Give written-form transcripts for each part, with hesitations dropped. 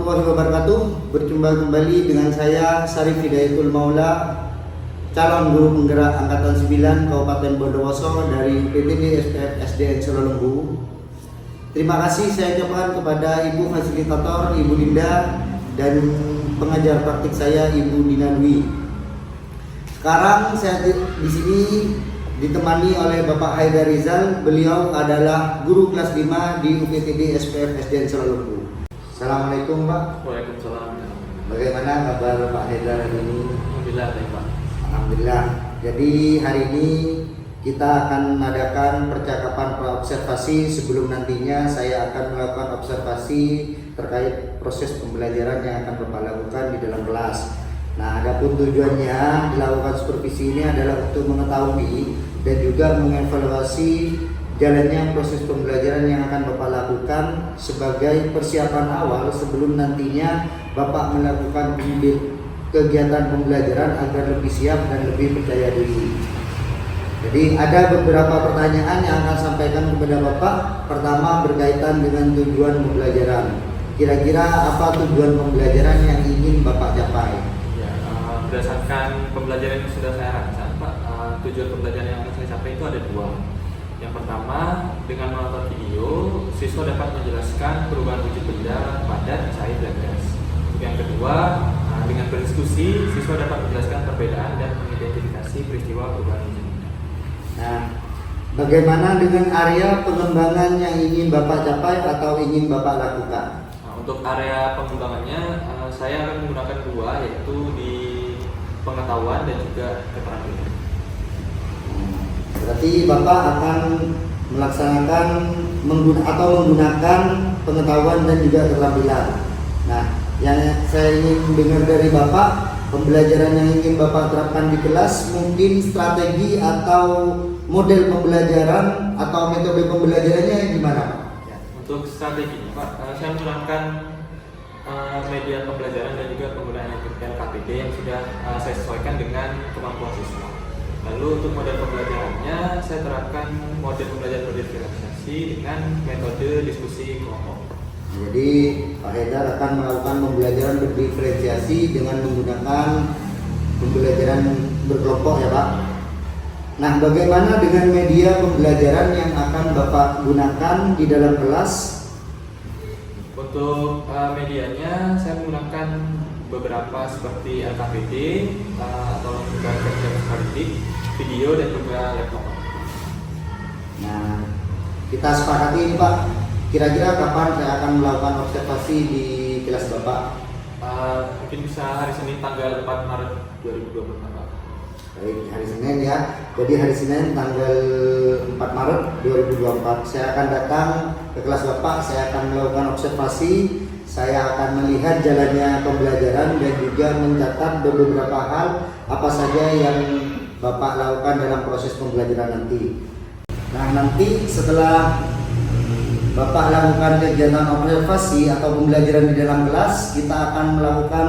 warahmatullahi wabarakatuh. Berjumpa kembali dengan saya Syarif Hidayatul Maula, calon guru penggerak Angkatan 9 Kabupaten Bondowoso dari PTD SPF SDN Sololembu. Terima kasih saya ucapkan kepada Ibu Fasilitator, Ibu Linda, dan pengajar praktik saya, Ibu Dina Dwi. Sekarang saya di sini ditemani oleh Bapak Haidar Rizal. Beliau adalah guru kelas 5 di UPTD SPF SDN Sololembu. Assalamualaikum Pak. Waalaikumsalam. Bagaimana kabar Pak Haidar hari ini? Alhamdulillah baik Pak. Alhamdulillah. Jadi hari ini kita akan mengadakan percakapan praobservasi sebelum nantinya saya akan melakukan observasi terkait proses pembelajaran yang akan Bapak lakukan di dalam kelas. Nah, adapun tujuannya dilakukan supervisi ini adalah untuk mengetahui dan juga mengevaluasi jalannya proses pembelajaran yang akan Bapak lakukan sebagai persiapan awal sebelum nantinya Bapak melakukan kegiatan pembelajaran agar lebih siap dan lebih percaya diri. Jadi ada beberapa pertanyaan yang akan sampaikan kepada Bapak. Pertama berkaitan dengan tujuan pembelajaran. Kira-kira apa tujuan pembelajaran yang ingin Bapak capai? Ya, berdasarkan pembelajaran yang sudah saya rancang Pak, tujuan pembelajaran yang akan saya capai itu ada dua. Yang pertama, dengan menonton video, siswa dapat menjelaskan perubahan wujud benda, padat, cair, dan gas. Yang kedua, dengan berdiskusi, siswa dapat menjelaskan perbedaan dan mengidentifikasi peristiwa perubahan wujud benda. Nah, bagaimana dengan area pengembangan yang ingin Bapak capai atau ingin Bapak lakukan? Untuk area pengembangannya, saya akan menggunakan dua, yaitu di pengetahuan dan juga keterampilan. Berarti Bapak akan melaksanakan menggunakan pengetahuan dan juga keterampilan. Nah, yang saya ingin dengar dari Bapak, pembelajaran yang ingin Bapak terapkan di kelas, mungkin strategi atau model pembelajaran atau metode pembelajarannya gimana Pak? Ya, untuk strategi Pak, saya menggunakan media pembelajaran dan juga penggunaan LKPD yang sudah saya sesuaikan dengan kemampuan siswa. Lalu untuk model pembelajarannya, saya terapkan model pembelajaran berdifferensiasi dengan metode diskusi kelompok. Jadi Pak Haidar akan melakukan pembelajaran berdifferensiasi dengan menggunakan pembelajaran berkelompok ya Pak. Nah, bagaimana dengan media pembelajaran yang akan Bapak gunakan di dalam kelas? Untuk medianya, saya menggunakan beberapa seperti LKPD atau juga kerja sekaligus, video dan juga laptop. Nah, kita sepakati ini Pak. Kira-kira kapan saya akan melakukan observasi di kelas Bapak? Mungkin bisa hari Senin tanggal 4 Maret 2024 Pak. Baik, hari Senin ya. Jadi hari Senin tanggal 4 Maret 2024 saya akan datang ke kelas Bapak. Saya akan melakukan observasi. Saya akan melihat jalannya pembelajaran dan juga mencatat beberapa hal apa saja yang Bapak lakukan dalam proses pembelajaran nanti. Nah, nanti setelah Bapak lakukan kegiatan observasi atau pembelajaran di dalam kelas, kita akan melakukan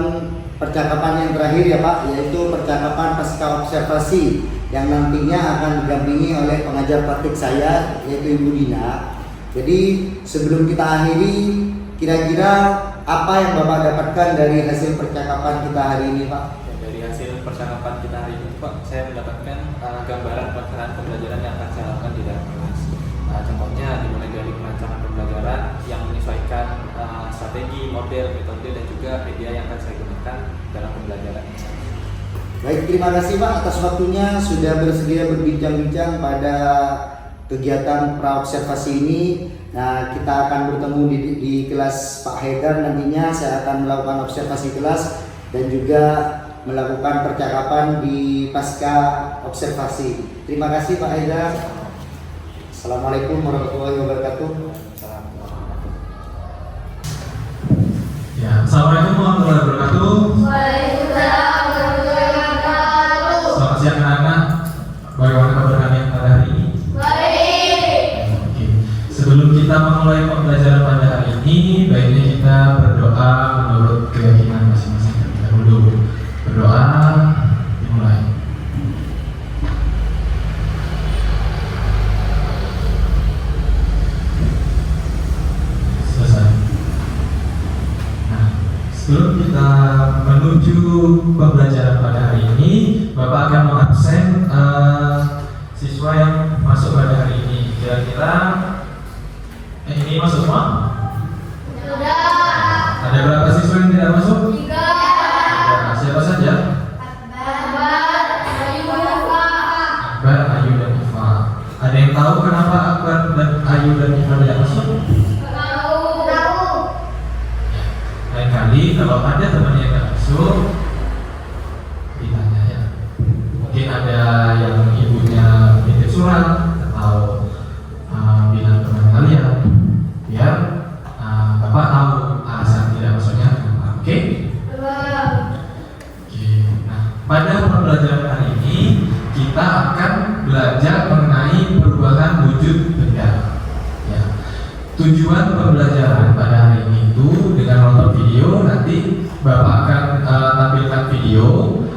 percakapan yang terakhir ya Pak, yaitu percakapan pasca observasi yang nantinya akan didampingi oleh pengajar praktik saya, yaitu Ibu Dina. Jadi sebelum kita akhiri, kira-kira apa yang Bapak dapatkan dari hasil percakapan kita hari ini Pak? Dari hasil percakapan kita hari ini Pak, saya mendapatkan gambaran pelaksanaan pembelajaran yang akan saya lakukan di dalam kelas. Contohnya dimulai dari perancangan pembelajaran yang menyesuaikan strategi, model, metode, dan juga media yang akan saya gunakan dalam pembelajaran. Baik, terima kasih Pak atas waktunya sudah bersedia berbincang-bincang pada kegiatan praobservasi ini. Nah, kita akan bertemu di kelas Pak Haidar. Nantinya saya akan melakukan observasi kelas dan juga melakukan percakapan di pasca observasi. Terima kasih Pak Haidar. Assalamualaikum warahmatullahi wabarakatuh. Ya, assalamualaikum warahmatullahi wabarakatuh. Waalaikumsalam warahmatullahi wabarakatuh. Selamat siang anak-anak. Bagaimana kabar kalian pada hari ini? Baik. Oke. Sebelum kita memulai pembelajaran pada hari ini, baiknya kita berdoa menurut keyakinan masing-masing terlebih dahulu. Berdoa dimulai. sebelum kita menuju pembelajaran pada hari ini, Bapak akan mengabsen siswa yang masuk pada hari ini. Kira-kira ini masuk semua? Sudah. Ada berapa siswa yang tidak masuk? 3. Ada. Siapa saja? Akbar, Ayu, dan Ifa. Ada yang tahu kenapa Akbar dan Ayu dan Ifa tidak masuk? Lain kali kalau ada teman yang tidak masuk, ditanya ya. Mungkin ada yang ibunya titip surat atau bilang teman kalian, biar Bapak tahu alasan tidak masuknya kenapa. Oke? Oke. Nah, pada pembelajaran hari ini kita akan belajar mengenai perubahan wujud benda. Ya. Tujuan pembelajaran pada hari ini itu dengan nonton video, nanti Bapak akan tampilkan video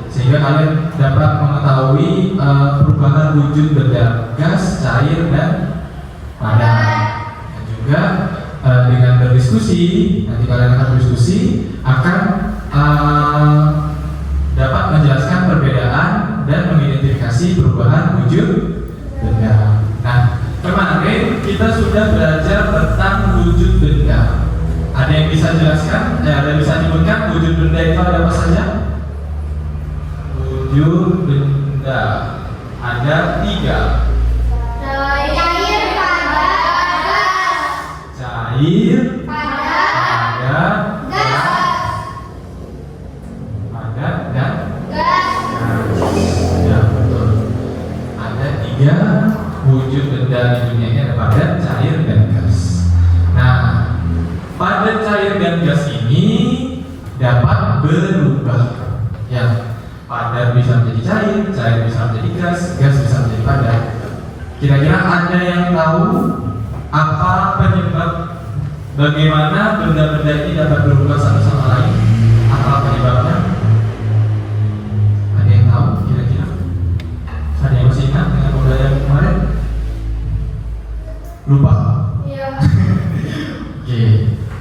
sehingga kalian dapat mengetahui perubahan wujud benda gas, cair, dan padat. Dan juga dengan berdiskusi, nanti kalian akan berdiskusi akan dapat menjelaskan perbedaan dan mengidentifikasi perubahan wujud benda. Nah, kemarin kita sudah belajar tentang wujud benda. Ada yang bisa jelaskan? Ada yang bisa nyebutkan wujud benda itu ada apa saja? Wujud benda ada 3. Cair, padat, Cair, padat, padat, dan gas. ya, betul. Ada 3 wujud benda di dunia ini, ada padat, cair, dan gas. Nah, padat, cair, dan gas ini dapat berubah. Ya, padat bisa menjadi cair, cair bisa menjadi gas, gas bisa menjadi padat. Kira-kira ada yang tahu apa penyebab bagaimana benda-benda ini dapat berubah satu sama lain? Apa penyebabnya? Ada yang tahu kira-kira? Ada yang masih ingat dengan pembelajaran kemarin? Lupa? Iya. Oke,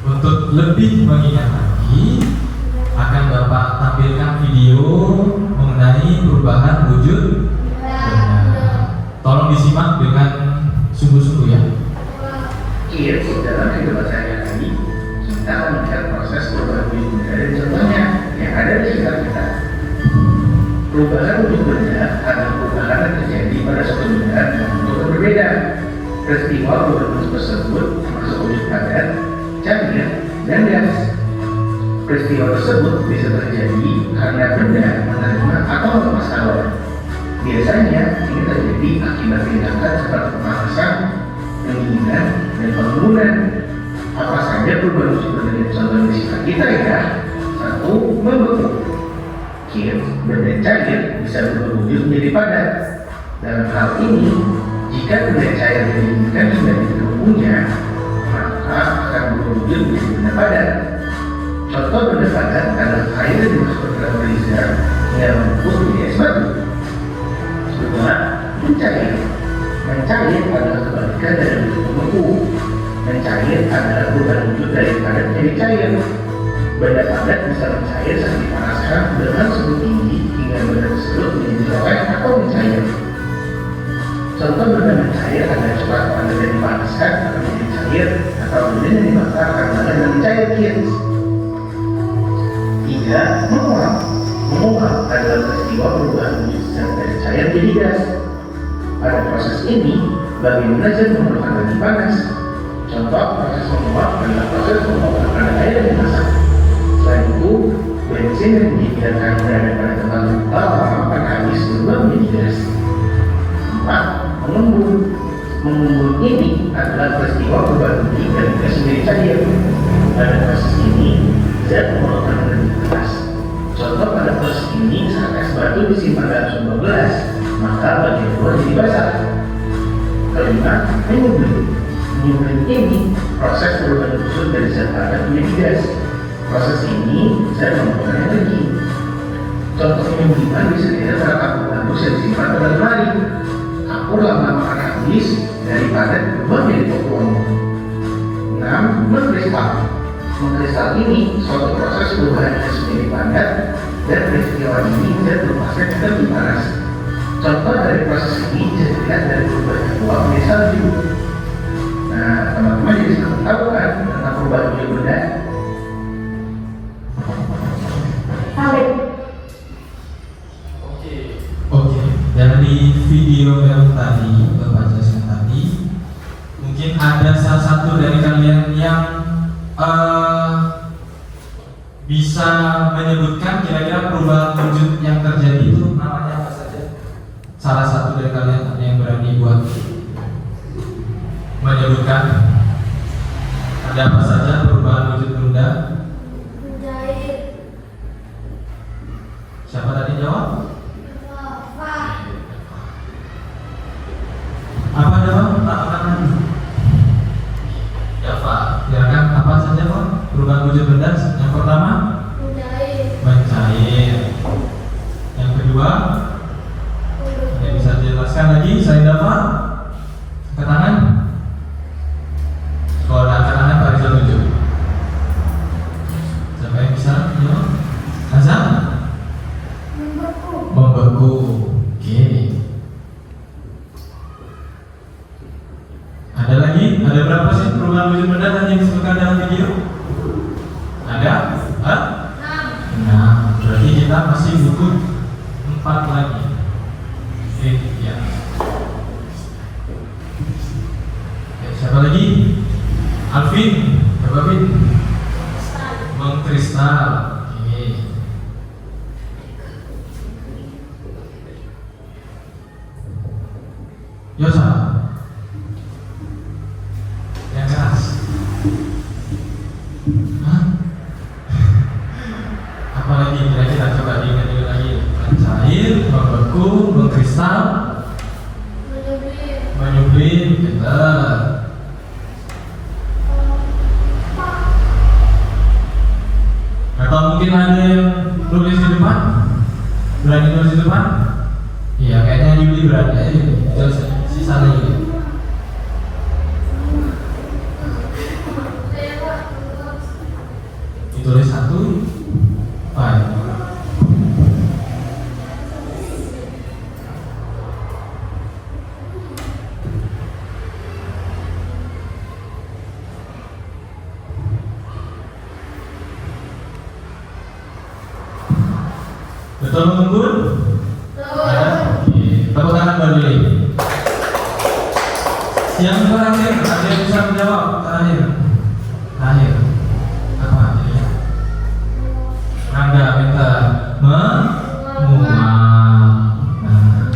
untuk lebih mengingat lagi, akan Bapak tampilkan video mengenai perubahan wujud benda. Tolong disimak dengan sungguh-sungguh ya. Iya, dalam kehidupan sehari-hari kita melihat proses perubahan wujud benda dan contohnya yang ada di sekitar kita. Perubahan wujud benda adalah perubahan yang terjadi pada suatu benda dengan bentuk yang berbeda. Peristiwa perubahan wujud tersebut termasuk wujud padat, cair, dan gas. Peristiwa tersebut bisa terjadi karena benda menerima atau melepas kalor. Biasanya ini terjadi akibat tindakan seperti pemanasan, pendinginan, dan pengurunan. Apa saja perubahan wujud benda yang contoh di sekitar kita ya? 1. Membeku. Benda cair bisa berubah wujud menjadi padat. Dalam hal ini, jika benda cair didinginkan hingga tidak punya, maka akan berubah wujud menjadi benda padat. Contoh benda padat adalah air yang dimasukkan ke dalam freezer yang membeku menjadi es batu. 2. Mencair. Mencair adalah kebalikan dari wujud membeku. Mencair adalah perubahan wujud dari padat menjadi cair. Benda padat bisa mencair saat dipanaskan dengan suhu tinggi hingga benda tersebut menjadi leleh atau mencair. Contoh benda mencair adalah coklat pada yang dipanaskan akan menjadi cair atau benda yang dibakar akan menjadi cair. 3. Menguap. Menguap adalah peristiwa perubahan wujud dari cair menjadi gas. Pada proses ini, bagaimana zat memerlukan energi panas. Contoh proses menguap adalah proses menguap pada air yang dimasak. Selain itu, bensin yang dibiarkan berada pada tempat utama akan habis berubah menjadi gas. 4. Mengembun. Mengembun ini adalah peristiwa perubahan wujud dari gas menjadi cair. Pada proses ini, zat memerlukan energi panas. Contoh pada proses ini saat es batu disimpan dalam sumber gelas, maka bagian luar jadi basah. 5. Menyublim. Menyublim ini proses perubahan wujud dari zat padat menjadi gas. Proses ini zat memerlukan energi. Contoh penyubliman bisa dilihat pada kapur bagus yang disimpan pada lemari. Kapur lama-lama akan habis dari padat berubah menjadi popcorn. 6. Mengkristal. Mengkristal ini suatu proses perubahan gas menjadi padat dan peristiwa ini cenderung masuk lebih panas. Contoh dari proses ini bisa dilihat dari perubahan uap menjadi salju. Nah, teman-teman jadi sudah tahu kan tentang perubahan wujud benda? Oke, dari video yang tadi Bapak jelaskan tadi, mungkin ada salah satu dari kalian yang bisa menyebutkan kira-kira perubahan wujud yang terjadi itu namanya apa saja? Salah satu dari kalian ada yang berani buat menyebutkan ada apa saja perubahan wujud benda? Menjahit. Siapa tadi jawab? Bapak. Apa jawab? Tangan. Ya Pak, silakan apa saja Pak? Perubahan wujud benda yang pertama Menjahit. mencair. Yang kedua, ada yang bisa dijelaskan lagi? Saya dapat ke tangan. Kalau ada angkat tangan Pak Rizal tunjuk. Siapa yang bisa jawab? Azam? Membeku. Membeku. Oke. Ada lagi? Ada berapa sih perubahan wujud benda tadi yang disebutkan dalam video? Ada? Hah? 6. Nah, berarti kita masih butuh 4 lagi. Oke, ya. Oke, siapa lagi? Alvin. Coba Alvin. Mengkristal. Oke. Yosa. Yang keras. Hah? Apalagi kira-kira coba diingat-ingat lagi. Mencair, membeku, mengkristal, menyublim, betul. Atau mungkin ada yang nulis di depan? Berani nulis di depan? Iya, kayaknya Yuli berani. Terus sisa lagi. Ditulis 1, 5. Betul menunggu? Ada? Oke. Tepuk tangan buat Yuli. Yang terakhir, ada yang bisa menjawab? Terakhir. Apa ini? Rangga minta menguap. Nah,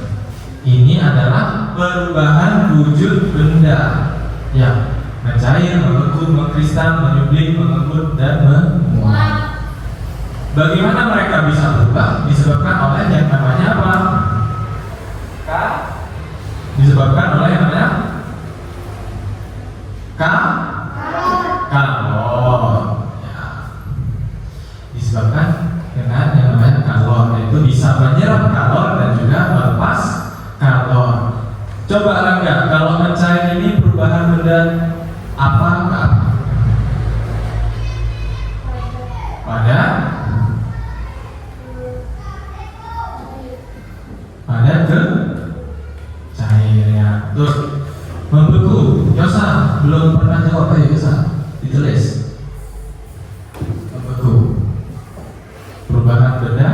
ini adalah perubahan wujud benda yang mencair, membeku, mengkristal, menyublim, mengembun, dan menguap. Bagaimana mereka bisa berubah? Disebabkan oleh yang namanya apa? Disebabkan oleh yang namanya kalor. Ya. Disebabkan dengan yang namanya kalor, yaitu bisa menyerap kalor dan juga melepas kalor. Coba Rangga, kalau mencair ini perubahan benda apa? Pada ke cairnya. Terus membeku. Yosa belum pernah jawab ya Yosa. Ditulis. Membeku. Perubahan benda.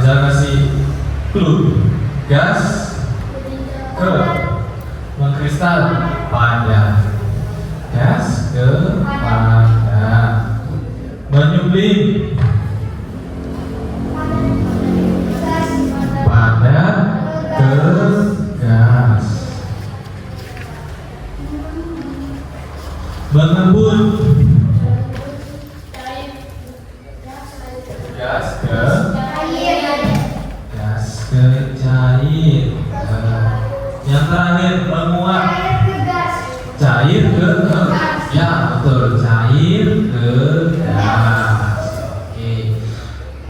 Rizal kasih clue. Gas ke mengkristal padat. Gas ke padat. Menyublim padat ke gas. Mengembun gas ke gas ke cair. Yang terakhir menguap cair ke ya betul, cair ke gas. Oke.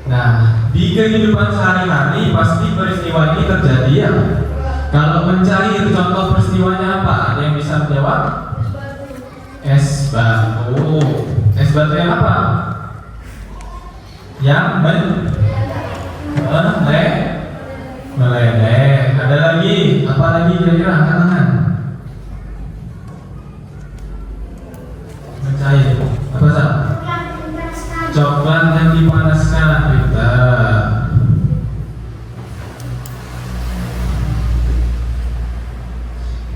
Nah, di kehidupan sehari-hari pasti peristiwa ini terjadi ya. Kalau mencair, contoh peristiwanya apa? Ada yang bisa menjawab? Es batu. Es batu yang apa? Yang meleleh. Ada lagi? Apa lagi kira-kira? Angkat tangan. Mencair. Apa sih? Coklat yang dipanaskan. Kita.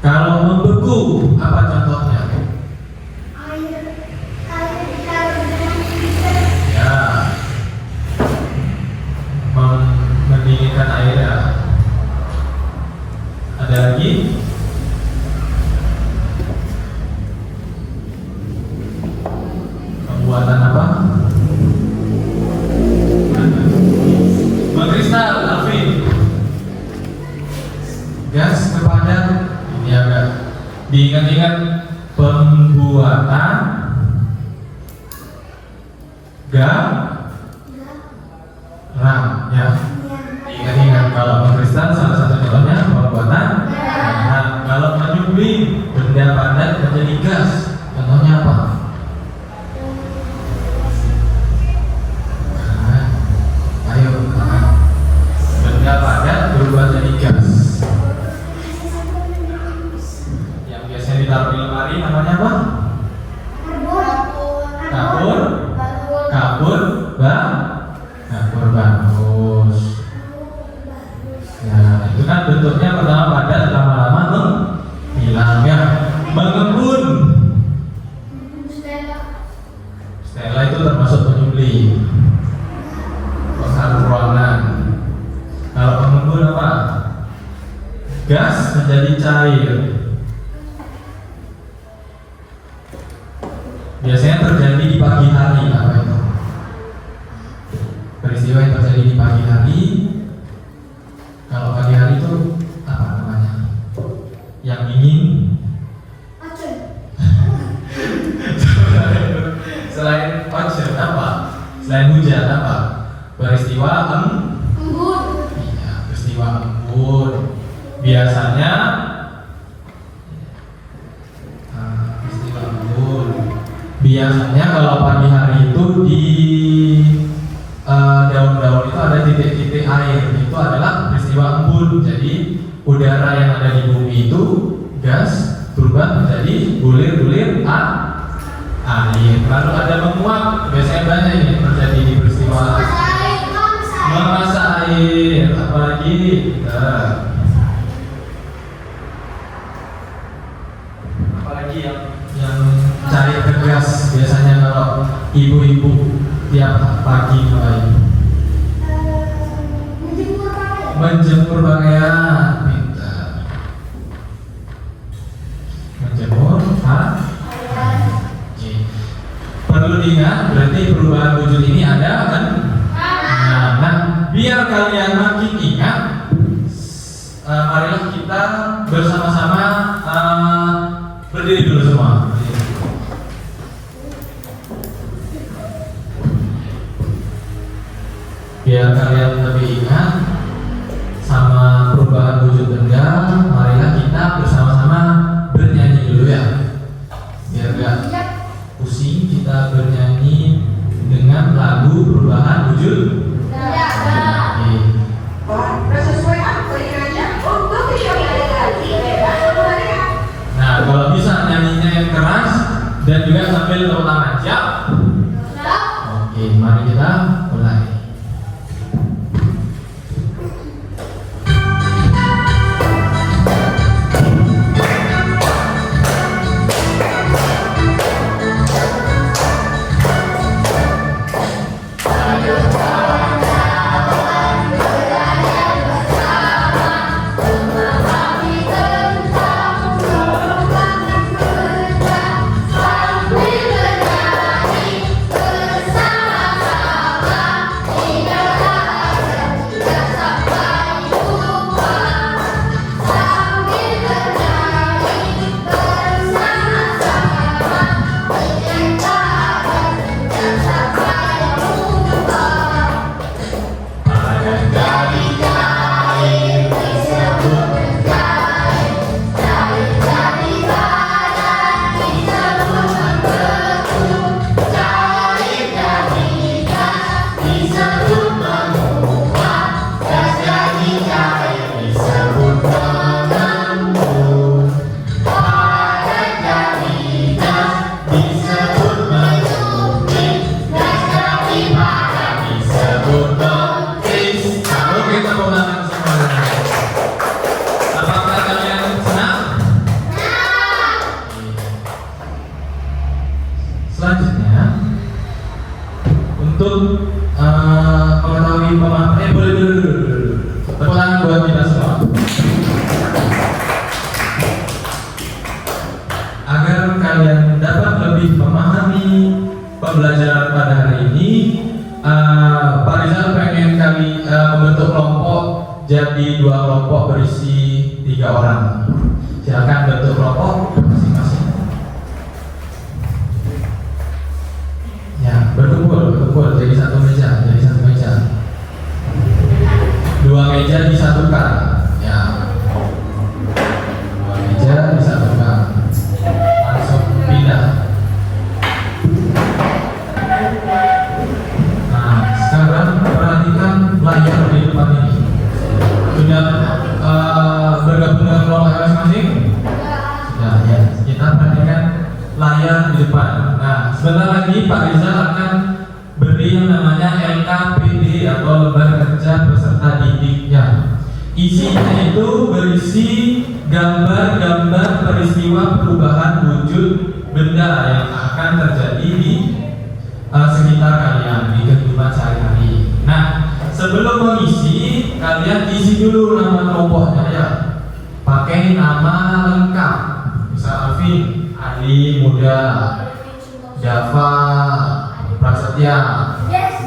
Kalau membeku, apa contohnya? Ya, mendinginkan air ya. Ada lagi? Pembuatan apa? Mengkristal, Alvin. Gas kepada ini agak diingat-ingat, pembuatan garam ya. Ingat-ingat, kalau mengkristal salah satu contohnya pembuatan garam. Kalau menyublim benda padat menjadi gas, contohnya apa? Ayo, benda padat berubah jadi gas. Yang biasanya ditaruh di lemari namanya apa? Kapur bagus. Ya, itu kan bentuknya pertama padat, lama-lama menghilang ya. Mengembun. Stella itu termasuk penyublim. Pengaruh ruangan. Kalau mengembun apa? Gas menjadi cair. Biasanya terjadi di pagi hari. Apa itu? Peristiwa yang terjadi di pagi hari. Kalau pagi hari itu apa namanya? Yang dingin. Selain ocean apa? Selain hujan apa? Peristiwa embun. Iya, peristiwa embun. Biasanya peristiwa embun. Biasanya kalau pagi hari itu di daun-daun itu ada titik-titik air. Itu adalah peristiwa embun. Jadi udara yang ada di bumi itu gas berubah menjadi bulir-bulir air. Lalu ada menguap. Biasanya banyak ini terjadi di peristiwa memasak air. Apalagi apalagi yang cair ke gas. Biasanya kalau ibu-ibu tiap pagi mulai menjemur pakaian. Pintar. Menjemur perlu diingat, berarti perubahan wujud ini ada kan? Nah, biar kalian makin ingat, marilah kita bersama-sama berdiri dulu semua. Biar kalian lebih ingat sama perubahan wujud benda, marilah kita bersama-sama bernyanyi dulu ya. Biar gak pusing, kita bernyanyi dengan lagu perubahan wujud. Sesuai apa kiranya untuk video yang ada lagi bebas memulai. Nah, kalau bisa nyanyinya yang keras dan juga sambil tepuk tangan. Siap? Oke, mari kita mulai. Bersama-sama Selanjutnya, untuk mengetahui pemahaman, boleh dulu. Tepuk tangan buat kita semua. Agar kalian dapat lebih memahami pembelajaran pada hari ini, Pak Rizal pengen kami membentuk kelompok jadi 2 kelompok berisi 3 orang. Silakan bentuk kelompok masing-masing. Ya, berkumpul jadi satu meja, 2 meja disatukan. Ya, 2 meja disatukan. Langsung pindah. Nah, sekarang perhatikan layar di depan ini. Sudah bergabung dengan kelompok masing-masing? Sudah, ya. Kita perhatikan layar di depan. Nah, sebentar lagi Pak Rizal akan beri yang namanya LKPD atau lembar kerja peserta didiknya. Isinya itu berisi gambar-gambar peristiwa perubahan wujud benda yang akan terjadi di sekitar kalian di kehidupan sehari-hari. Nah, sebelum mengisi, kalian isi dulu nama kelompoknya ya. Pakai nama lengkap. Misal Alvin, Ali Muda, Java, Prasetya,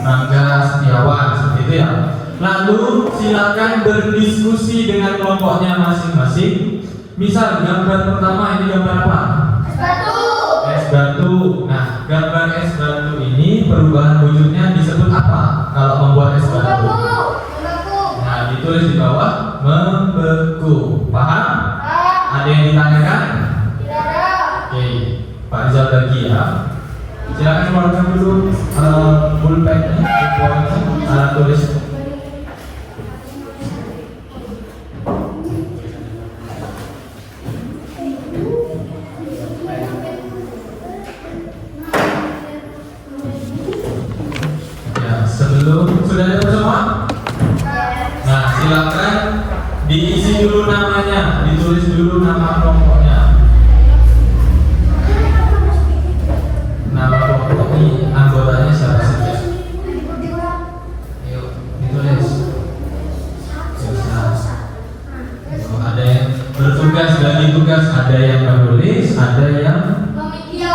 Rangga Setiawan, seperti itu ya. Lalu silakan berdiskusi dengan kelompoknya masing-masing. Misal gambar pertama ini gambar apa? Es batu. Nah, gambar es batu ini perubahan wujudnya disebut apa kalau membuat es batu? Nah, ditulis di bawah membeku. Paham? Ada yang ditanyakan? Oke, Pak Rizal lagi ya. Silakan keluarkan dulu pulpennya, alat tulis. Sudah ada semua? Nah, silakan diisi dulu namanya, ditulis dulu nama kelompoknya. Nama kelompok ini anggotanya siapa saja? Yuk, ditulis. Ada yang bertugas bagi tugas, ada yang menulis, ada yang iya.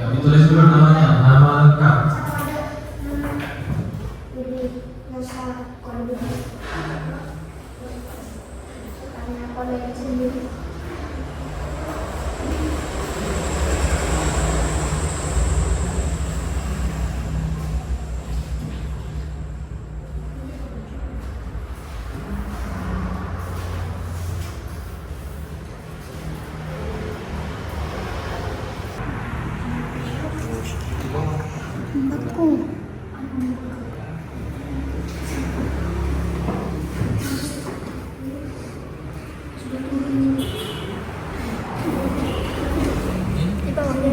Ditulis dulu namanya, nama lengkap.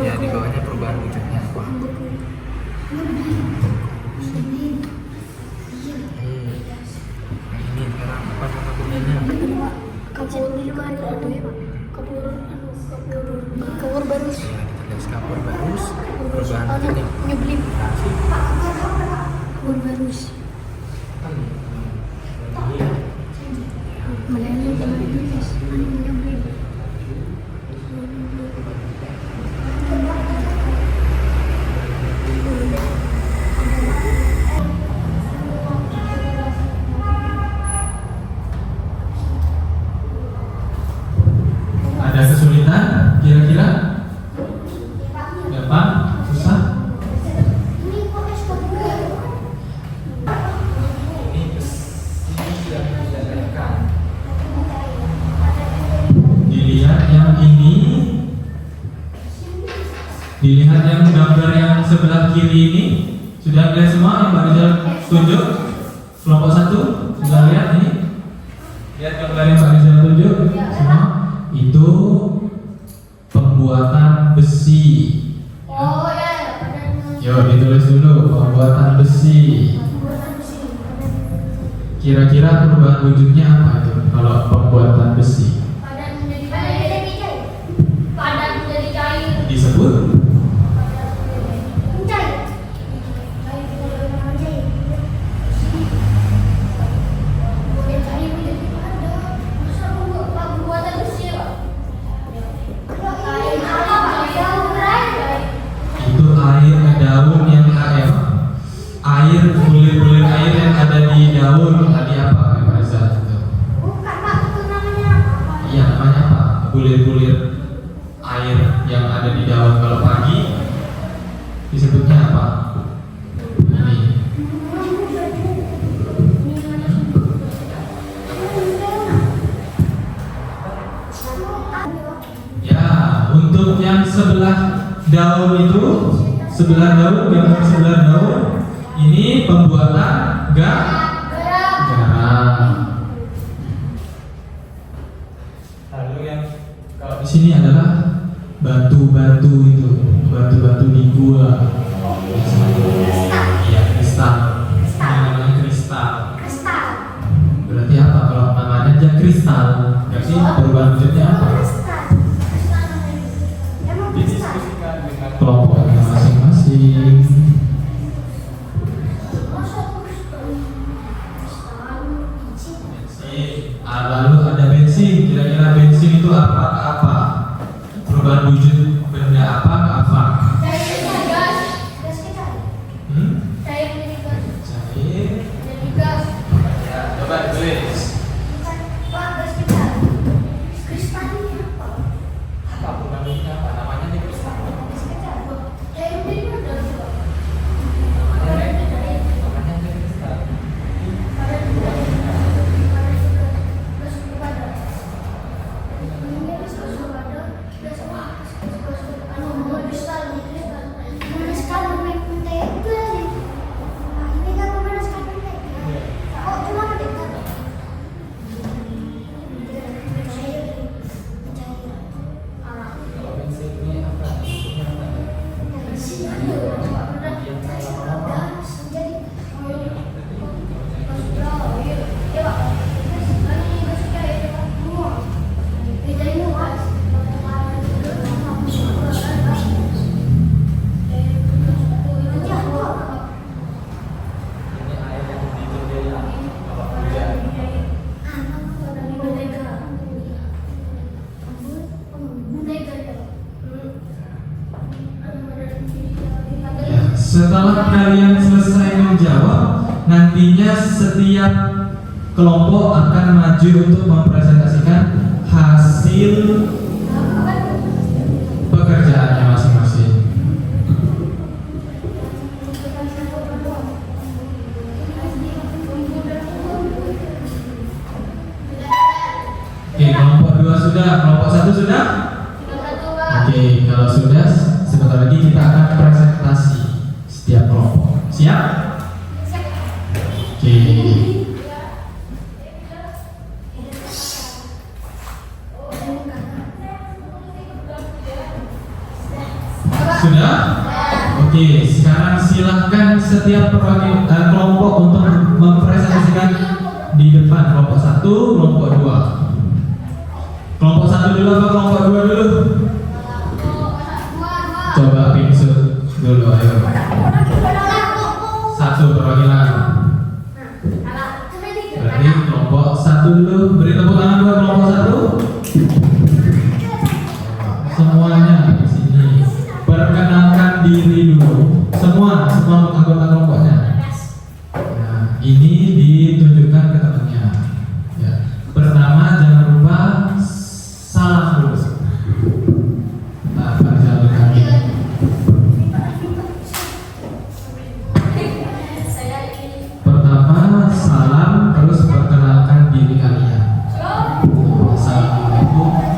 Ya, di bawahnya perubahan wujudnya apa? Ini sekarang apa nama bundanya? Kapur barus. Ya, ditulis kapur barus. Perubahan wujudnya. Nyeblip. Kapur barus. Melayani dengan tulis. Nyeblip. Ada kesulitan kira-kira? Gampang? Susah? Dilihat yang ini, dilihat yang gambar yang sebelah kiri ini. Sudah lihat semua yang Pak Rizal tunjuk? Kelompok 1 sudah lihat ini? Lihat gambar yang Pak Rizal tunjuk semua? Itu pembuatan besi. Oh ya. Yo, ditulis dulu pembuatan besi. Kira-kira perubahan wujudnya apa itu kalau pembuatan besi? Padat menjadi cair. Padat menjadi cair. Disebut Mencair. Boleh cair menjadi padat. Masa pembuatan besi ya, Pak? Air apa? itu air daun yang ada, air bulir-bulir air yang ada di daun tadi apa Reza itu? Bukan, Pak, itu namanya apa? Iya, namanya apa? Bulir-bulir air yang ada di daun. Kalau pagi disebutnya apa? Ini. Ya, untuk yang sebelah daun itu, sebelah daun, gambar sebelah daun, ini pembuatan garam. Lalu yang kalau di sini adalah batu-batu itu, batu-batu di gua. Iya, kristal. Ini namanya kristal. Kristal. Berarti apa kalau namanya aja kristal? Berarti perubahan wujudnya apa? Kristal namanya. Emang kristal. Didiskusikan dengan kelompoknya masing-masing. Lalu ada bensin. Kira-kira bensin itu apa? Perubahan wujud benda apa ke apa? Cair menjadi gas. Gas ke cair. Cair menjadi gas. Cair. Jadi gas. Ya, coba ditulis. Pak, gas ke cair. Kristal ini apa? Apa perubahan wujudnya apa? Namanya aja kristal. Gas ke cair. Cair menjadi padat juga. Namanya Padat ke cair. aja kristal. Padat ke cair. Gas ke padat. Ini gas ke padat. Gas ke kristal. Kristal namanya mentega. Ini kan memanaskan mentega. Oh, cuma mentega. Kalau bensin ini apa? Ini air yang dijendela. Kalau hujan. Ya, setelah kalian selesai menjawab, nantinya setiap kelompok akan maju untuk mempresentasikan hasil pekerjaannya masing-masing. Oke, kelompok 2 sudah, kelompok 1 sudah? Oke, kalau sudah, sebentar lagi kita akan presentasi setiap kelompok. Siap? Oke. Sudah? Oke, sekarang silahkan setiap kelompok untuk mempresentasikan di depan. Kelompok 1, kelompok 2. Kelompok 1 dulu apa kelompok 2 dulu? Coba pingsut dulu, ayo. 1 perwakilan. Berarti kelompok 1 dulu. Beri tepuk tangan buat kelompok 1. Semuanya di sini. Perkenalkan diri dulu. Semua anggota kelompoknya. Nah, ini ditunjukkan ke temannya. Ya. Pertama jangan lupa salam dulu. Nah, jalur kaki. Pertama salam, terus perkenalkan diri kalian. Assalamualaikum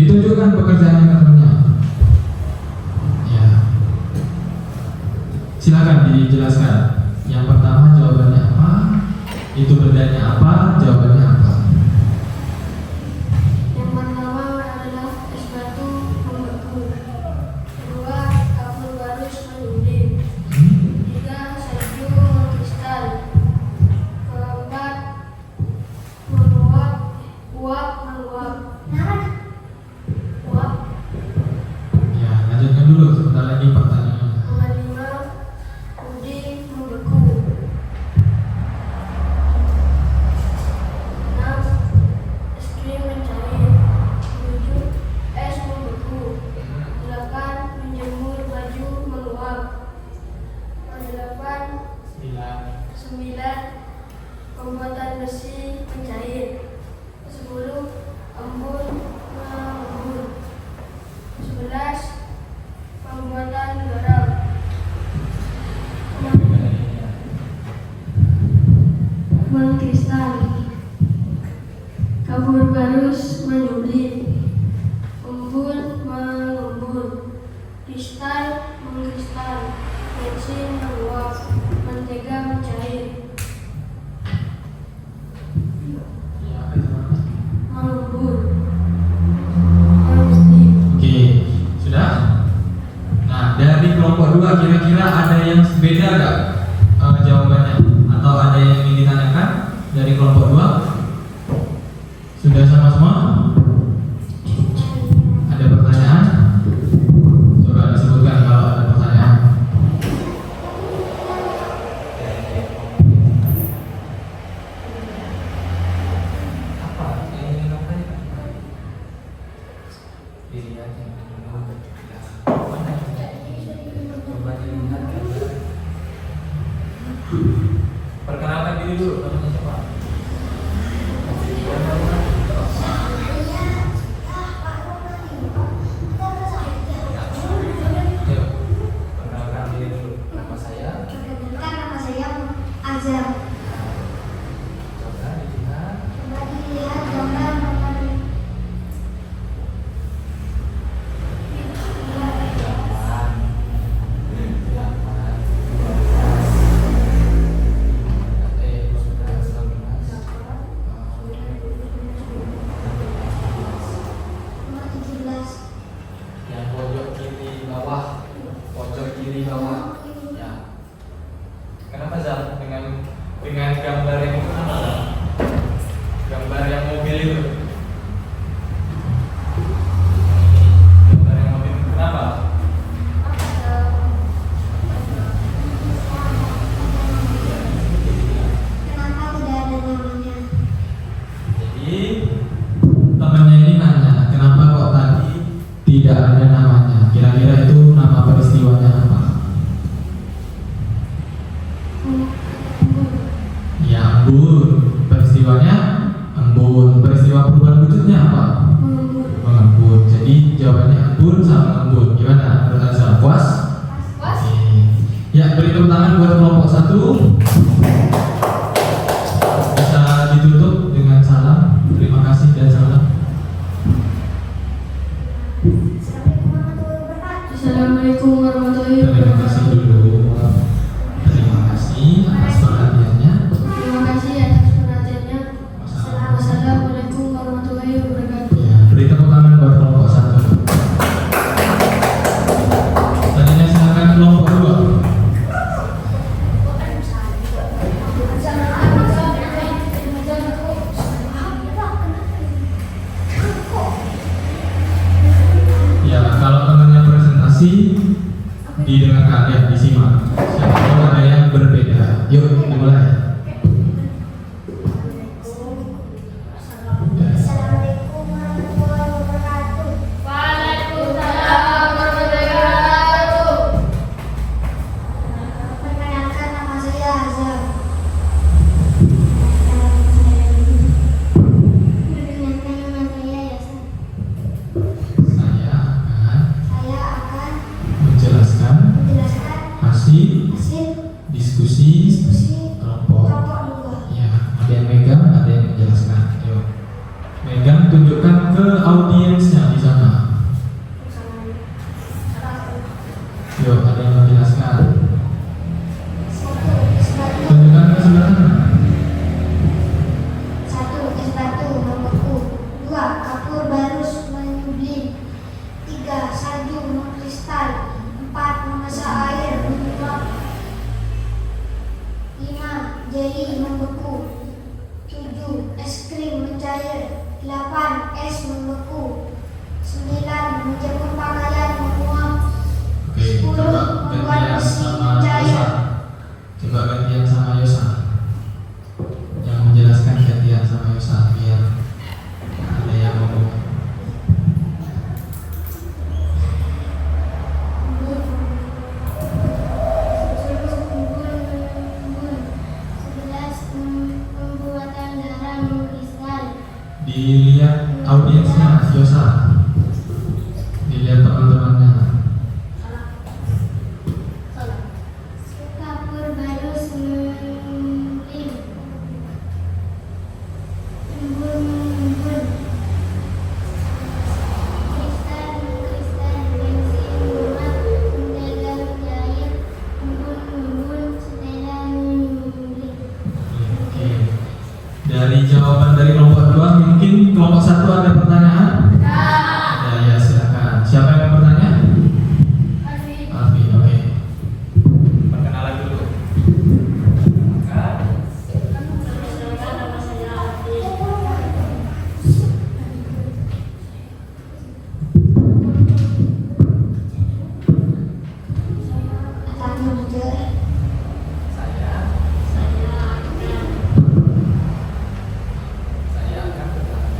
Ditunjukkan pekerjaan yang katanya. Ya. Silakan dijelaskan. Yang pertama jawabannya apa? Itu bendanya apa? Jawabannya apa? Yang pertama adalah es batu membeku. Kedua, kapur barus menyunding. Tiga, salju mengkristal. Keempat, uap meluap. Uap. Ya, lanjutkan dulu. Sebentar lagi pertanyaannya. Kelima, puding membeku. 6, es krim mencair. 7, es membeku. 8, menjemur baju meluap. 8, 9, pembuatan besi mencair. 10, embun mengembun. 11, pembuatan garam. Mengkristal. Kabur barus menyuling. Embun mengembun. Kristal mengkristal. Bensin meluap. Mentega mencair. Ya, itu mana? Mengembun. Mengembun. Oke, sudah? Nah, dari kelompok 2 kira-kira ada yang beda nggak jawabannya? Atau ada yang ingin ditanyakan dari kelompok 2? Sudah sama semua? Ada pertanyaan? Coba disebutkan kalau ada pertanyaan. Apa yang ingin kamu tanyakan? Dilihat yang dulu. Coba dilihat gambar. Perkenalkan diri dulu, namanya siapa? Ayo, perkenalkan diri dulu. Nama saya. Perkenalkan, nama saya Azhar. Coba dilihat. Coba dilihat gambar nomor nomor 17. Yang pojok kiri bawah, pojok kiri bawah. Ya. Kenapa Zal? Dengan gambar yang itu kenapa Zal? Gambar yang mobil itu. Gambar yang mobil itu kenapa? Kenapa tidak ada namanya? Jadi temannya ini nanya, kenapa kok tadi tidak ada namanya? Kira-kira itu nama peristiwanya apa? Ya, embun. Peristiwanya embun. Peristiwa perubahan wujudnya apa? Mengembun. Jadi jawabannya embun sama embun. Gimana? Menurut Azhar? Puas? Oke. Ya, beri tepuk tangan buat kelompok 1. Bisa ditutup dengan salam. Terima kasih dan salam. Assalamualaikum warahmatullahi Terima kasih wabarakatuh. dulu. Terima kasih atas perhatiannya. Terima kasih atas perhatiannya. Wassalamualaikum warahmatullahi wabarakatuh. Ya, beri tepuk tangan buat kelompok 1. Selanjutnya silakan kelompok 2. Ya, kalau temannya presentasi didengarkan ya, disimak. Siapa tahu ada yang berbeda. Yuk, dimulai. Assalamualaikum warahmatullahi wabarakatuh. Waalaikumsalam warahmatullahi wabarakatuh. Perkenalkan, nama saya Azhar. Perkenalkan, nama saya Yasan. Saya akan Saya akan menjelaskan menjelaskan barus menyublim. 3. Salju mengkristal. 4. Memasak air menguap. 5. Jeli membeku. 7. Es krim mencair. 8. Es membeku. 9. Menjemur pakaian menguap. Oke, 10. coba Membuat gantian besi sama mencair. Yosa. Coba gantian sama Yosa. Yang menjelaskan gantian sama Yosa biar ada yang ngomong. Pembuatan garam mengkristal. Dilihat audiensnya Yosa. Dilihat teman-temannya. Kapur barus menyublim. Embun-embun. Kristal mengkristal. Bensin menguap. Mentega mencair. Embun-embun. Setela menyublim. Oke. Dari jawaban dari kelompok 2, mungkin kelompok 1 ada pertanyaan? Ada, ya silakan. Siapa yang mau bertanya? Alfi, oke. Perkenalan dulu. Maka, Tanya aja. saya akan bertanya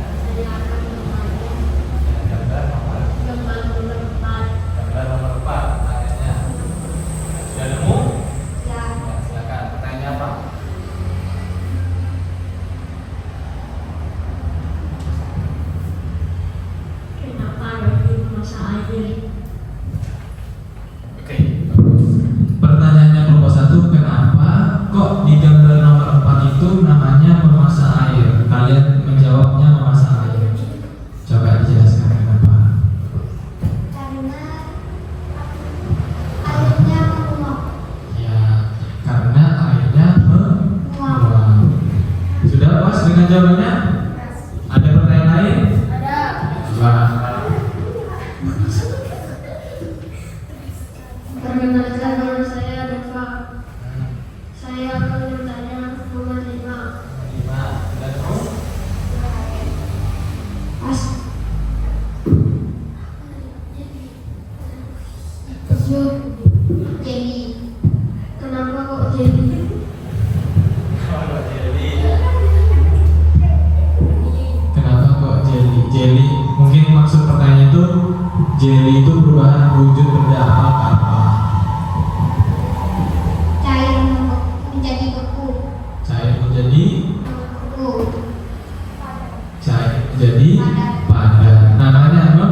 gambar nomor 4 pertanyaannya. Sudah nemu? Ya. Ya, silakan. Pertanyaannya apa? Kenapa Raffi memasak air? Oke. Pertanyaannya kelompok 1, kenapa kok di gambar nomor 4 itu namanya memasak air? Kalian menjawabnya memasak air. Coba dijelaskan kenapa. Karena airnya menguap. Ya, karena airnya menguap. Sudah puas dengan jawabannya? Ada pertanyaan lain? Ada. Coba. Perkenalkan, nama saya Deva. Saya akan bertanya nomor 5. 5. Sudah nemu? Pas. 7. Jeli. Kenapa kok jeli? Kalau jadi Kenapa kok jelly? Jelly, mungkin maksud pertanyaan itu jelly itu perubahan wujud benda apa? Cair menjadi beku. Cair menjadi Beku. cair menjadi padat. Namanya apa?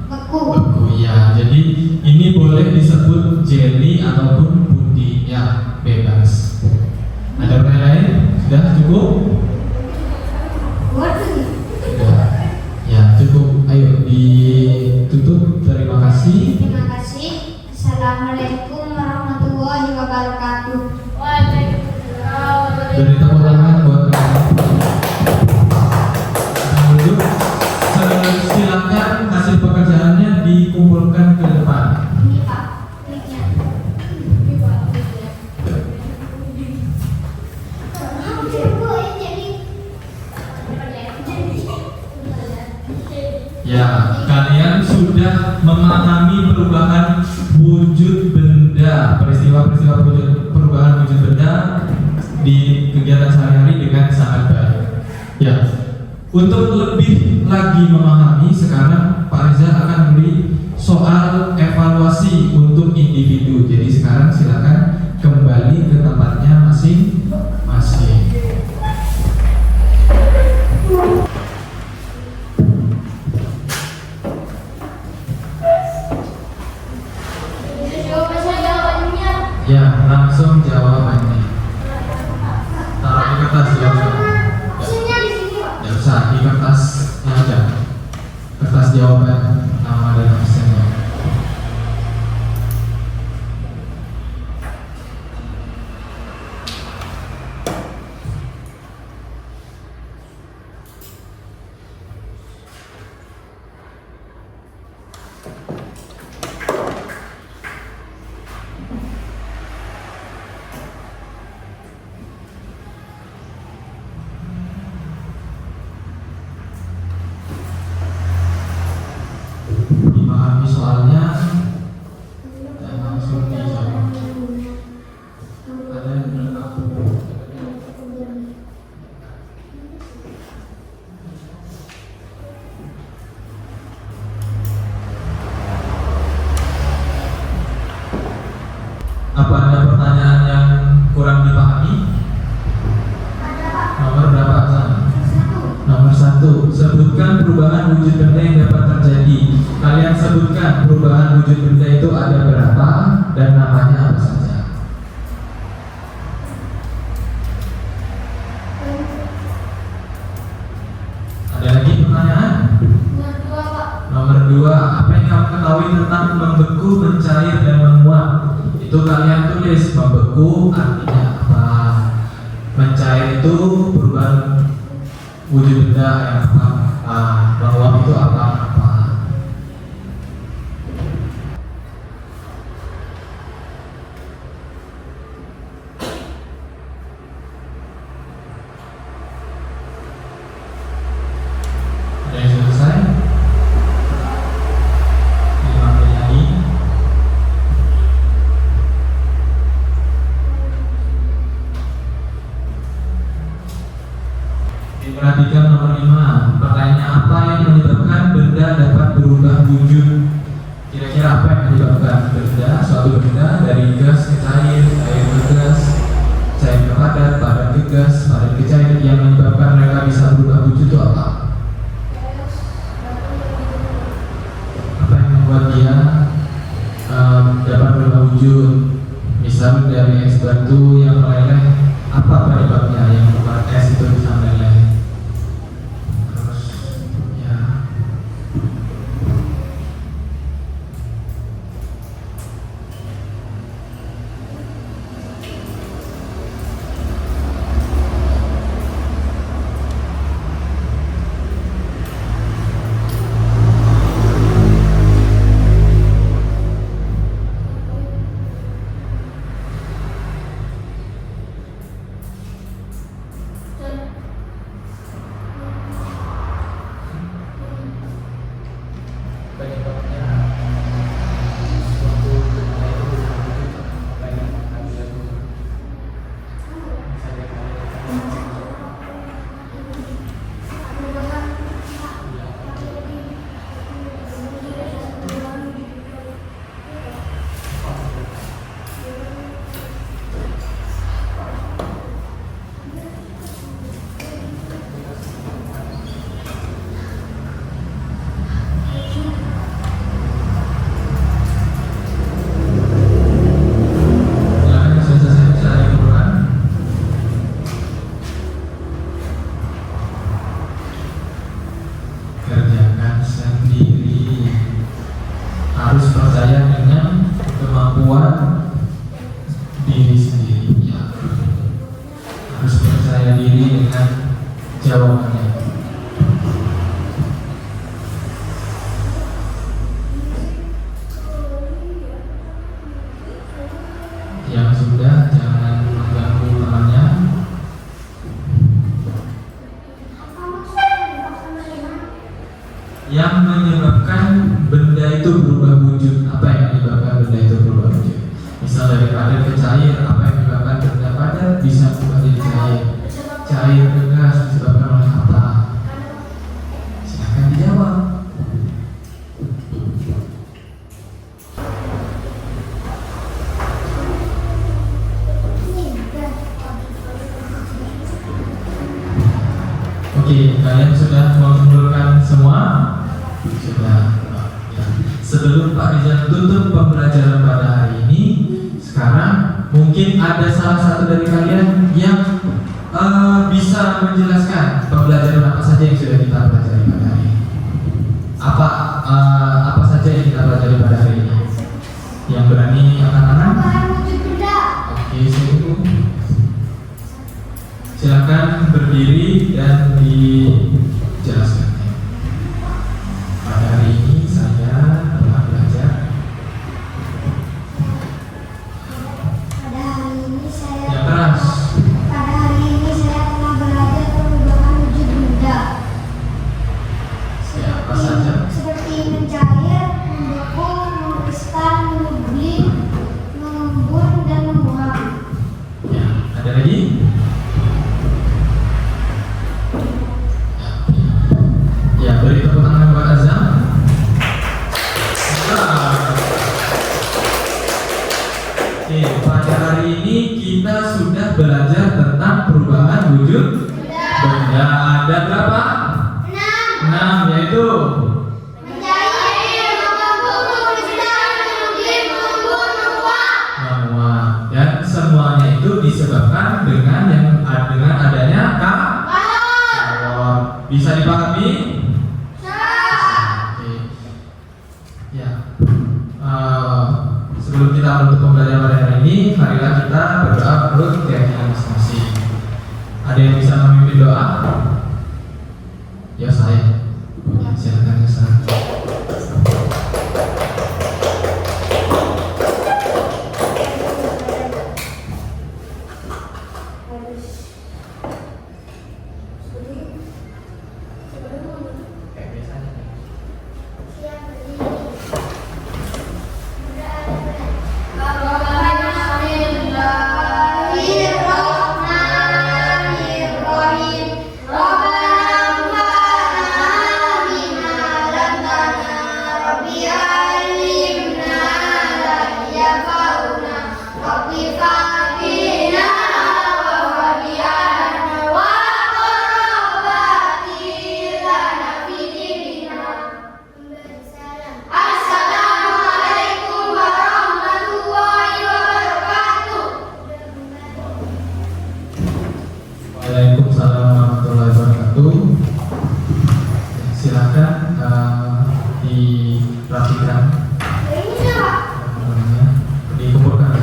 Beku. Beku. Ya, jadi ini boleh disebut jelly ataupun puding ya, bebas. Ada pertanyaan lain? Sudah cukup? Waduh. Sudah. Ya, cukup. Ayo ditutup. Terima kasih. Terima kasih. Assalamualaikum warahmatullahi wabarakatuh. Beri tepuk tangan buat mereka. Duduk. Silakan hasil pekerjaannya dikumpulkan ke depan. Ini Pak, kliknya. Ini Pak, kliknya. Ya, kalian sudah memahami perubahan wujud benda, peristiwa-peristiwa perubahan wujud benda di kegiatan sehari-hari dengan sangat baik. Ya, untuk lebih lagi memahami, sekarang Pak Reza akan beri soal evaluasi untuk individu. Jadi sekarang silakan kembali ke tempatnya masing-masing. Ya, langsung jawabannya. Taruh di kertas ya. Maksudnya di sini Pak. Ya usah di kertasnya aja. Kertas jawaban nama dan absennya. perubahan wujud benda yang dapat terjadi. Kalian sebutkan perubahan wujud benda itu ada berapa dan namanya apa saja. Ada lagi pertanyaan? Nomor 2, Pak. Nomor 2, apa yang kamu ketahui tentang membeku, mencair, dan menguap? Itu kalian tulis. Membeku artinya apa? Mencair itu perubahan wujud benda yang apa? Menguap itu apa? Ada yang selesai? 5 menit lagi. Perhatikan nomor 5. Pertanyaannya, apa yang menyebabkan benda dapat berubah wujud? Kira-kira apa yang menyebabkan suatu benda dari gas ke cair, air ke gas, cair ke padat, padat ke gas, padat ke cair, yang menyebabkan mereka bisa berubah wujud itu apa? Apa yang membuat dia dapat berubah wujud? Misal dari es batu yang meleleh, apa penyebabnya yang membuat es itu bisa meleleh? Yang menyebabkan benda itu berubah wujud, apa yang menyebabkan benda itu berubah wujud? Misal dari padat ke cair, apa yang menyebabkan benda padat bisa berubah jadi cair? Cair ke gas disebabkan oleh apa? Silakan dijawab. Oke, kalian sudah mengumpulkan semua? Sudah. Sebelum Pak Rizal tutup pembelajaran pada hari ini, sekarang mungkin ada salah satu dari kalian yang bisa menjelaskan pembelajaran apa saja yang sudah kita pelajari pada hari ini. Apa saja yang kita pelajari pada hari ini? Yang berani angkat tangan? Wujud benda. Oke, silakan berdiri dan dijelaskan. Pada hari ini saya telah belajar. Pada hari ini saya Yang keras. Pada hari ini saya telah belajar perubahan wujud benda. Siapa saja? Seperti mencair, membeku, mengkristal, mengguling, mengembun, dan menguap. Ya, ada lagi? bisa memimpin doa? Ya saya. Ya, silakan ya saya. Kayak biasanya. Assalamualaikum warahmatullahi wabarakatuh. Waalaikumsalam warahmatullahi wabarakatuh. Silakan dirapikan, dikumpulkan.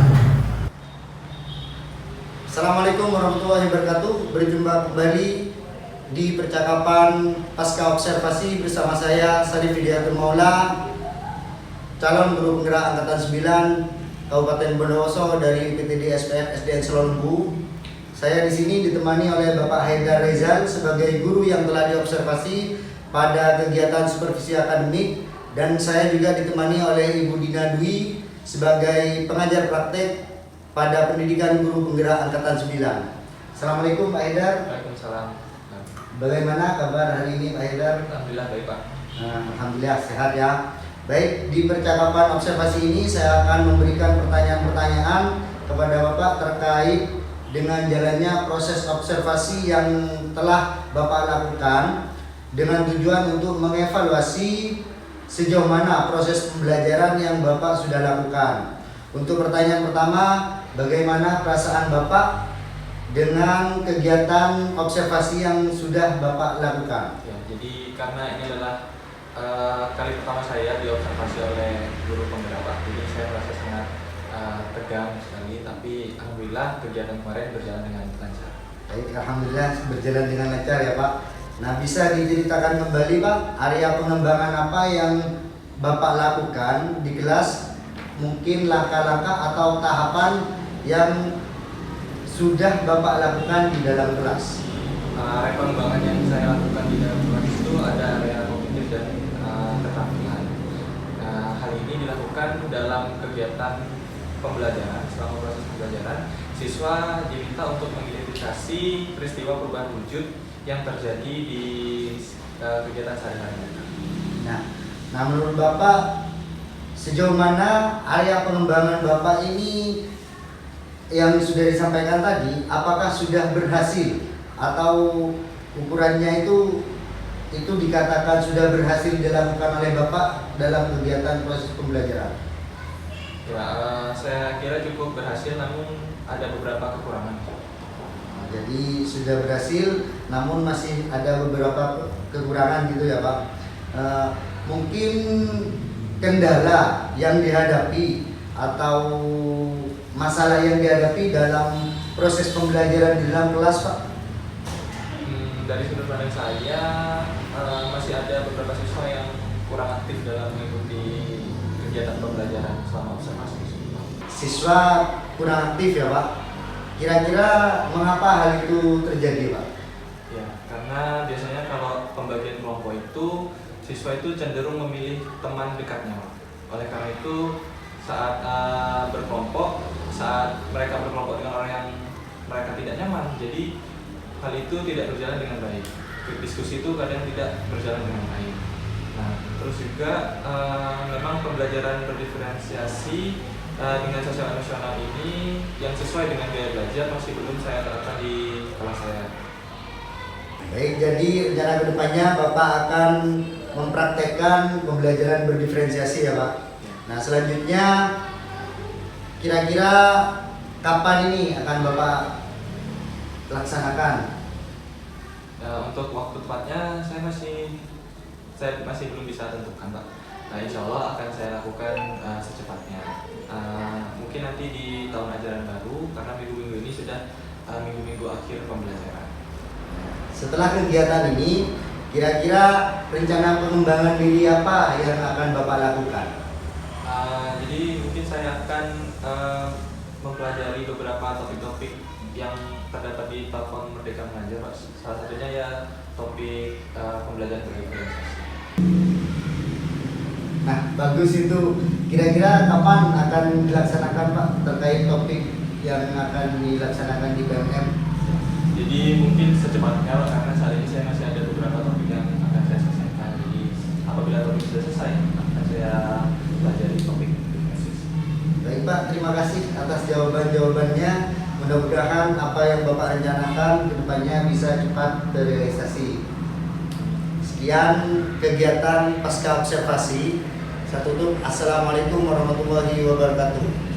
Assalamualaikum warahmatullahi wabarakatuh. Berjumpa kembali di percakapan pasca observasi bersama saya Sarif Hidayatul Maula, calon guru penggerak angkatan 9 Kabupaten Bondowoso dari PTD SPF SDN Selonbu. Saya di sini ditemani oleh Bapak Haidar Rezal sebagai guru yang telah diobservasi pada kegiatan supervisi akademik, dan saya juga ditemani oleh Ibu Dina Dwi sebagai pengajar praktek pada pendidikan guru penggerak angkatan 9. Assalamualaikum Pak Haidar. Waalaikumsalam. Bagaimana kabar hari ini Pak Haidar? Alhamdulillah baik Pak. Alhamdulillah sehat ya. Baik, di percakapan observasi ini saya akan memberikan pertanyaan-pertanyaan kepada Bapak terkait dengan jalannya proses observasi yang telah Bapak lakukan dengan tujuan untuk mengevaluasi sejauh mana proses pembelajaran yang Bapak sudah lakukan. Untuk pertanyaan pertama, bagaimana perasaan Bapak dengan kegiatan observasi yang sudah Bapak lakukan? Ya, jadi karena ini adalah kali pertama saya diobservasi oleh guru penggerak Pak, jadi saya merasa sangat tegang sekali, tapi alhamdulillah kegiatan kemarin berjalan dengan lancar. Baik, alhamdulillah berjalan dengan lancar ya Pak. Nah, bisa diceritakan kembali Pak, area pengembangan apa yang Bapak lakukan di kelas? Mungkin langkah-langkah atau tahapan yang sudah Bapak lakukan di dalam kelas. Area pengembangan yang saya lakukan di dalam kelas itu ada area kognitif dan keterampilan. Hal ini dilakukan dalam kegiatan pembelajaran. Selama proses pembelajaran, siswa diminta untuk mengidentifikasi peristiwa perubahan wujud yang terjadi di kegiatan sehari-hari. Nah, menurut Bapak sejauh mana area pengembangan Bapak ini yang sudah disampaikan tadi, apakah sudah berhasil atau ukurannya itu dikatakan sudah berhasil dilakukan oleh Bapak dalam kegiatan proses pembelajaran? Ya, saya kira cukup berhasil, namun ada beberapa kekurangan. Nah, jadi sudah berhasil, namun masih ada beberapa kekurangan gitu ya Pak. Mungkin kendala yang dihadapi atau masalah yang dihadapi dalam proses pembelajaran di dalam kelas Pak? Dari sudut pandang saya, masih ada beberapa siswa yang kurang aktif dalam mengikuti kegiatan pembelajaran selama observasi. Siswa kurang aktif ya Pak? Kira-kira mengapa hal itu terjadi Pak? Ya, karena biasanya kalau pembagian kelompok itu siswa itu cenderung memilih teman dekatnya, Pak. Oleh karena itu saat mereka berkelompok dengan orang yang mereka tidak nyaman, jadi hal itu tidak berjalan dengan baik. Diskusi itu kadang tidak berjalan dengan baik. Nah, terus juga memang pembelajaran berdiferensiasi dengan sosial emosional ini yang sesuai dengan gaya belajar masih belum saya terapkan di kelas saya. Baik, jadi rencana kedepannya Bapak akan mempraktekkan pembelajaran berdiferensiasi ya Pak. Nah, selanjutnya kira-kira kapan ini akan Bapak laksanakan? Untuk waktu tepatnya saya masih belum bisa tentukan Pak. Nah, insya Allah akan saya lakukan secepatnya. Mungkin nanti di tahun ajaran baru, karena minggu-minggu ini sudah minggu-minggu akhir pembelajaran. Setelah kegiatan ini, kira-kira rencana pengembangan diri apa yang akan Bapak lakukan? Jadi mungkin saya akan mempelajari beberapa topik-topik yang terdapat di platform Merdeka Mengajar, Pak. Salah satunya ya topik pembelajaran berorganisasi. Nah, bagus itu. Kira-kira kapan akan dilaksanakan Pak terkait topik yang akan dilaksanakan di BMM? Jadi mungkin secepatnya, karena saat ini saya masih ada beberapa topik yang akan saya selesaikan. Jadi apabila topik sudah selesai, akan saya pelajari topik berbasis. Baik Pak, terima kasih atas jawaban-jawabannya. Mudah-mudahan apa yang Bapak rencanakan ke depannya bisa cepat terrealisasi. Sekian kegiatan pasca observasi. Saya tutup. Assalamualaikum warahmatullahi wabarakatuh.